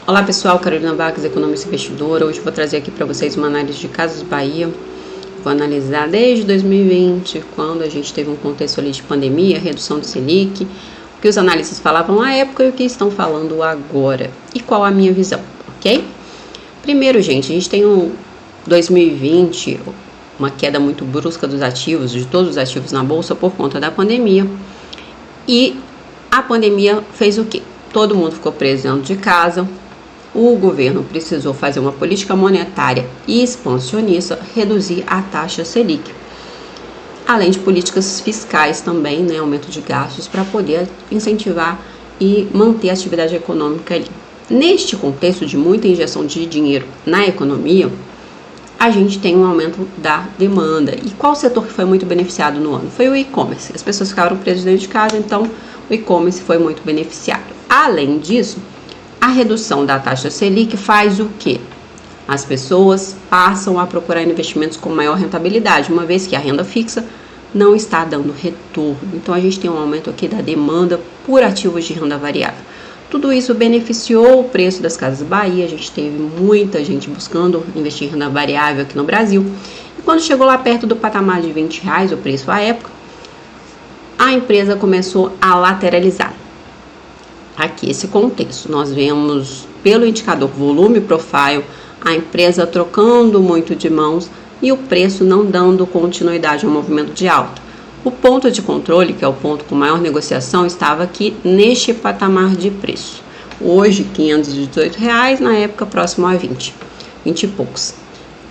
Olá pessoal, Carolina Vargas, economista investidora. Hoje vou trazer aqui para vocês uma análise de Casas Bahia. Vou analisar desde 2020, quando a gente teve um contexto ali de pandemia, redução do Selic, o que os analistas falavam à época e o que estão falando agora. E qual a minha visão, ok? Primeiro, gente, a gente tem um 2020, uma queda muito brusca dos ativos, de todos os ativos na Bolsa por conta da pandemia. E a pandemia fez o quê? Todo mundo ficou preso dentro de casa. O governo precisou fazer uma política monetária expansionista, reduzir a taxa Selic. Além de políticas fiscais também, né, aumento de gastos para poder incentivar e manter a atividade econômica ali. Neste contexto de muita injeção de dinheiro na economia, a gente tem um aumento da demanda. E qual setor que foi muito beneficiado no ano? Foi o e-commerce. As pessoas ficaram presas dentro de casa, então o e-commerce foi muito beneficiado. Além disso, a redução da taxa Selic faz o quê? As pessoas passam a procurar investimentos com maior rentabilidade, uma vez que a renda fixa não está dando retorno. Então, a gente tem um aumento aqui da demanda por ativos de renda variável. Tudo isso beneficiou o preço das Casas Bahia. A gente teve muita gente buscando investir em renda variável aqui no Brasil. E quando chegou lá perto do patamar de R$20, o preço à época, a empresa começou a lateralizar. Aqui esse contexto, nós vemos pelo indicador volume profile, a empresa trocando muito de mãos e o preço não dando continuidade ao movimento de alta. O ponto de controle, que é o ponto com maior negociação, estava aqui neste patamar de preço. Hoje, R$518, na época próximo a 20 e poucos.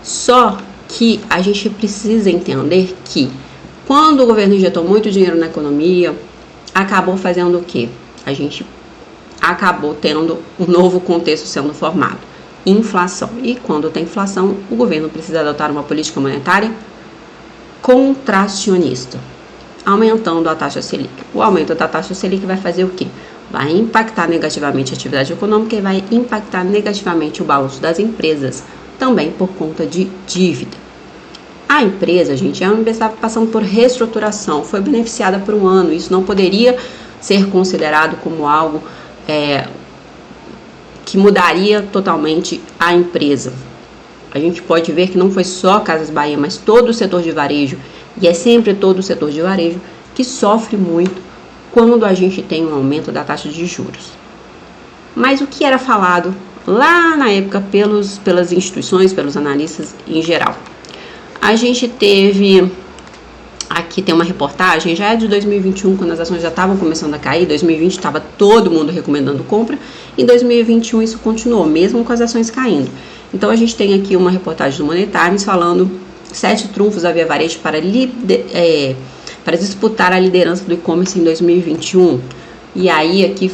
Só que a gente precisa entender que quando o governo injetou muito dinheiro na economia, acabou fazendo o quê? A gente acabou tendo um novo contexto sendo formado, inflação. E quando tem inflação, o governo precisa adotar uma política monetária contracionista, aumentando a taxa Selic. O aumento da taxa Selic vai fazer o quê? Vai impactar negativamente a atividade econômica e vai impactar negativamente o balanço das empresas, também por conta de dívida. A empresa, gente, estava passando por reestruturação, foi beneficiada por um ano, isso não poderia ser considerado como algo que mudaria totalmente a empresa. A gente pode ver que não foi só Casas Bahia, mas todo o setor de varejo, e é sempre todo o setor de varejo que sofre muito quando a gente tem um aumento da taxa de juros. Mas o que era falado lá na época pelas instituições, pelos analistas em geral? A gente teve... Aqui tem uma reportagem, já é de 2021, quando as ações já estavam começando a cair. 2020 estava todo mundo recomendando compra. Em 2021 isso continuou, mesmo com as ações caindo. Então a gente tem aqui uma reportagem do Money Times falando 7 trunfos da Via Varejo para disputar a liderança do e-commerce em 2021. E aí aqui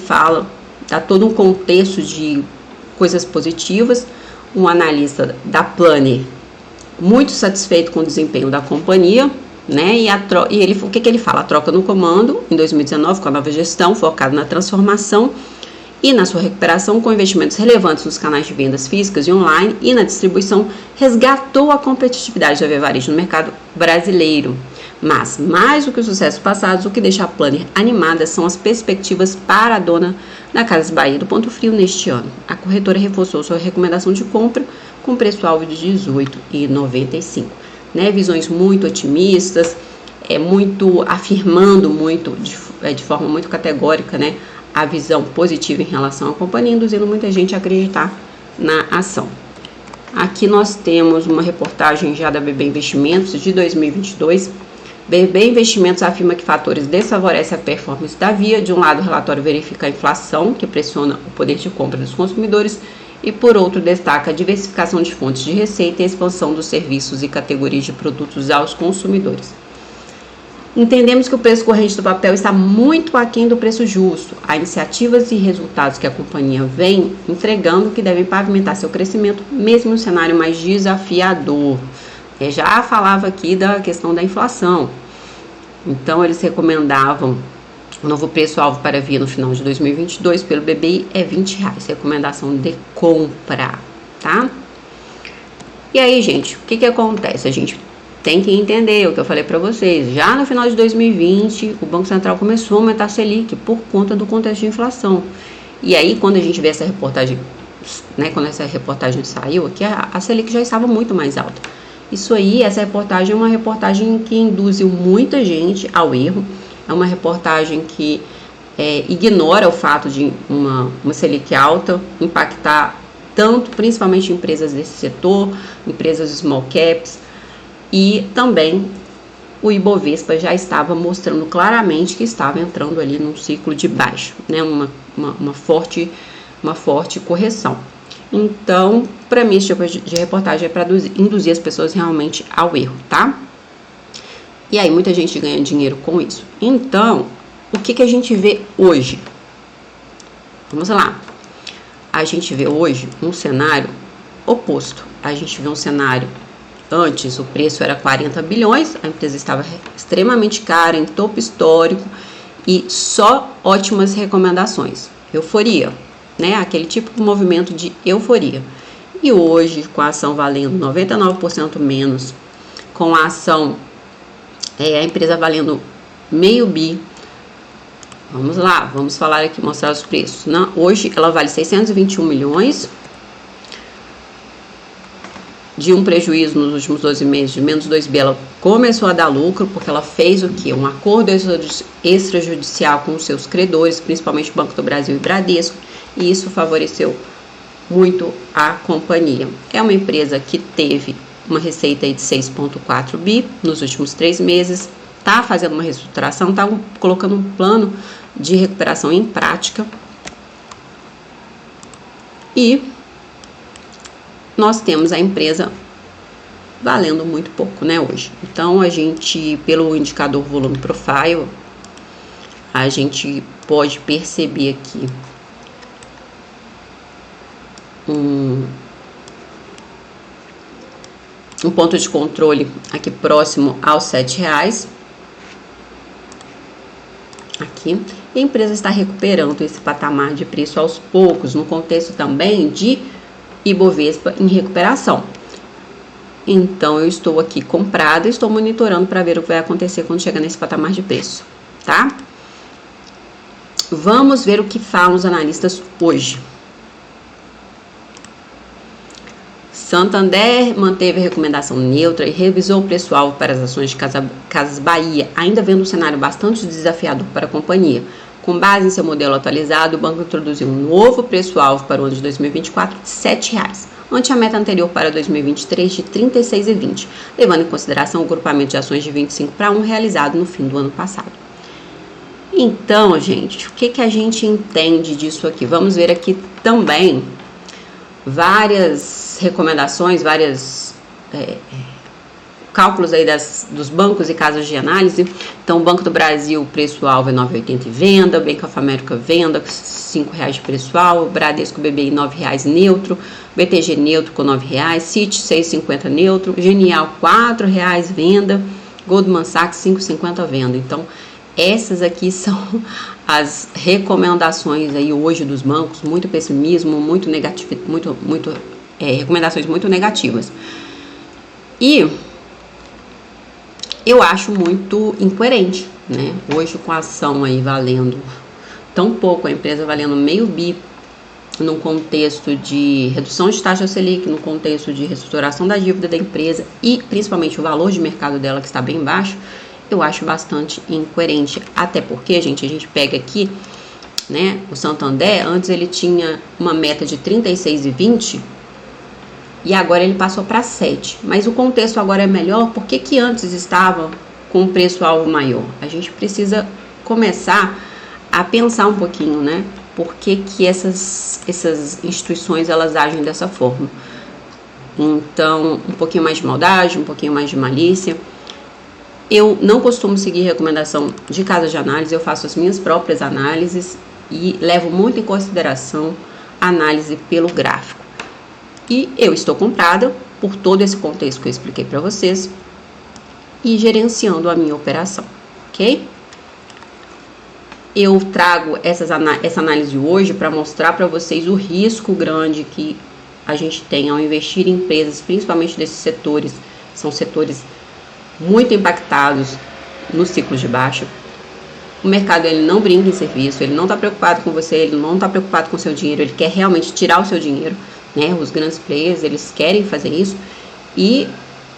dá todo um contexto de coisas positivas. Um analista da Planner muito satisfeito com o desempenho da companhia, né? E ele, o que ele fala? A troca no comando em 2019 com a nova gestão focada na transformação e na sua recuperação com investimentos relevantes nos canais de vendas físicas e online e na distribuição resgatou a competitividade da Via Varejo no mercado brasileiro. Mas, mais do que os sucessos passados, o que deixa a Planner animada são as perspectivas para a dona da Casas Bahia do Ponto Frio neste ano. A corretora reforçou sua recomendação de compra com preço-alvo de R$ 18,95. Né, visões muito otimistas, afirmando muito, de forma muito categórica, né, a visão positiva em relação à companhia, induzindo muita gente a acreditar na ação. Aqui nós temos uma reportagem já da BB Investimentos de 2022. BB Investimentos afirma que fatores desfavorecem a performance da Via. De um lado, o relatório verifica a inflação, que pressiona o poder de compra dos consumidores, e por outro destaca a diversificação de fontes de receita e a expansão dos serviços e categorias de produtos aos consumidores. Entendemos que o preço corrente do papel está muito aquém do preço justo. Há iniciativas e resultados que a companhia vem entregando que devem pavimentar seu crescimento, mesmo em um cenário mais desafiador. Eu já falava aqui da questão da inflação. Então, eles recomendavam o novo preço-alvo para a Via no final de 2022 pelo BBI é R$20. Recomendação de compra, tá? E aí, gente, o que acontece? A gente tem que entender o que eu falei para vocês. Já no final de 2020, o Banco Central começou a aumentar a Selic por conta do contexto de inflação. E aí, quando a gente vê essa reportagem né, quando essa reportagem saiu aqui, a Selic já estava muito mais alta. Isso aí, essa reportagem é uma reportagem que induziu muita gente ao erro, é uma reportagem que ignora o fato de uma Selic alta impactar tanto, principalmente empresas desse setor, empresas small caps, e também o Ibovespa já estava mostrando claramente que estava entrando ali num ciclo de baixo, né, uma forte correção. Então, para mim, esse tipo de reportagem é para induzir as pessoas realmente ao erro, tá? E aí, muita gente ganha dinheiro com isso. Então, o que a gente vê hoje? Vamos lá. A gente vê hoje um cenário oposto. A gente vê um cenário, antes o preço era 40 bilhões, a empresa estava extremamente cara, em topo histórico e só ótimas recomendações. Euforia, né? Aquele tipo de movimento de euforia. E hoje, com a ação valendo 99% menos, com a ação, a empresa valendo meio bi. Vamos lá, vamos falar aqui, mostrar os preços. Hoje ela vale 621 milhões, de um prejuízo nos últimos 12 meses de menos 2 bi, ela começou a dar lucro, porque ela fez o quê? Um acordo extrajudicial com os seus credores, principalmente Banco do Brasil e Bradesco, e isso favoreceu muito a companhia. É uma empresa que teve uma receita aí de 6,4 bi nos últimos 3 meses, está fazendo uma reestruturação, está colocando um plano de recuperação em prática. E nós temos a empresa valendo muito pouco, né, hoje. Então, a gente, pelo indicador volume profile, a gente pode perceber aqui um ponto de controle aqui próximo aos R$7. Aqui. E a empresa está recuperando esse patamar de preço aos poucos, no contexto também de Ibovespa em recuperação. Então, eu estou aqui comprada e estou monitorando para ver o que vai acontecer quando chegar nesse patamar de preço, tá? Vamos ver o que falam os analistas hoje. Santander manteve a recomendação neutra e revisou o preço-alvo para as ações de Casas Bahia, ainda vendo um cenário bastante desafiador para a companhia. Com base em seu modelo atualizado, o banco introduziu um novo preço-alvo para o ano de 2024 de R$7, ante a meta anterior para 2023 de R$ 36,20, levando em consideração o grupamento de ações de 25/1 realizado no fim do ano passado. Então, gente, o que a gente entende disso aqui? Vamos ver aqui também várias recomendações, cálculos aí dos bancos e casas de análise. Então, o Banco do Brasil, preço-alvo é 9,80 venda, Bank of America venda, R$5 de preço-alvo, Bradesco BBI R$9 neutro, BTG neutro com R$9, Citi 6,50 neutro, Genial R$4 venda, Goldman Sachs 5,50 venda. Então, essas aqui são as recomendações aí hoje dos bancos, muito pessimismo, muito negativo, recomendações muito negativas. E eu acho muito incoerente, né? Hoje com a ação aí valendo tão pouco, a empresa valendo meio bi, num contexto de redução de taxa Selic, no contexto de reestruturação da dívida da empresa e principalmente o valor de mercado dela que está bem baixo, eu acho bastante incoerente. Até porque, gente, a gente pega aqui, né, o Santander, antes ele tinha uma meta de 36,20 e agora ele passou para 7. Mas o contexto agora é melhor, por que antes estava com um preço-alvo maior? A gente precisa começar a pensar um pouquinho, né? Por que essas instituições elas agem dessa forma? Então, um pouquinho mais de maldade, um pouquinho mais de malícia. Eu não costumo seguir recomendação de casa de análise, eu faço as minhas próprias análises e levo muito em consideração a análise pelo gráfico. E eu estou comprada por todo esse contexto que eu expliquei para vocês e gerenciando a minha operação, ok? Eu trago essa análise hoje para mostrar para vocês o risco grande que a gente tem ao investir em empresas, principalmente desses setores, são setores muito impactados nos ciclos de baixa. O mercado ele não brinca em serviço, ele não está preocupado com você, ele não está preocupado com o seu dinheiro, ele quer realmente tirar o seu dinheiro, né? Os grandes players, eles querem fazer isso e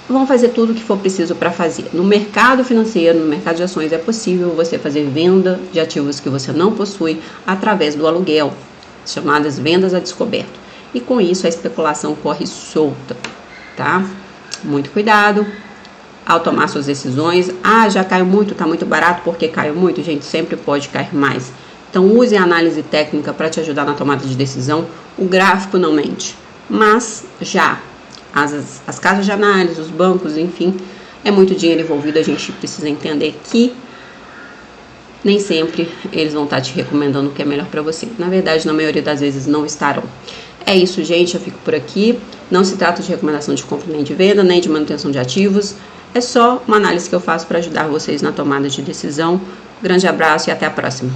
vão fazer tudo o que for preciso para fazer. No mercado financeiro, no mercado de ações, é possível você fazer venda de ativos que você não possui através do aluguel, chamadas vendas a descoberto. E com isso a especulação corre solta, tá? Muito cuidado ao tomar suas decisões. Ah, já caiu muito, tá muito barato porque caiu muito. Gente, sempre pode cair mais. Então use a análise técnica para te ajudar na tomada de decisão. O gráfico não mente, mas já as casas de análise, os bancos, enfim, é muito dinheiro envolvido, a gente precisa entender que nem sempre eles vão estar te recomendando o que é melhor para você. Na verdade, na maioria das vezes não estarão. É isso, gente, eu fico por aqui. Não se trata de recomendação de compra nem de venda, nem de manutenção de ativos. É só uma análise que eu faço para ajudar vocês na tomada de decisão. Grande abraço e até a próxima.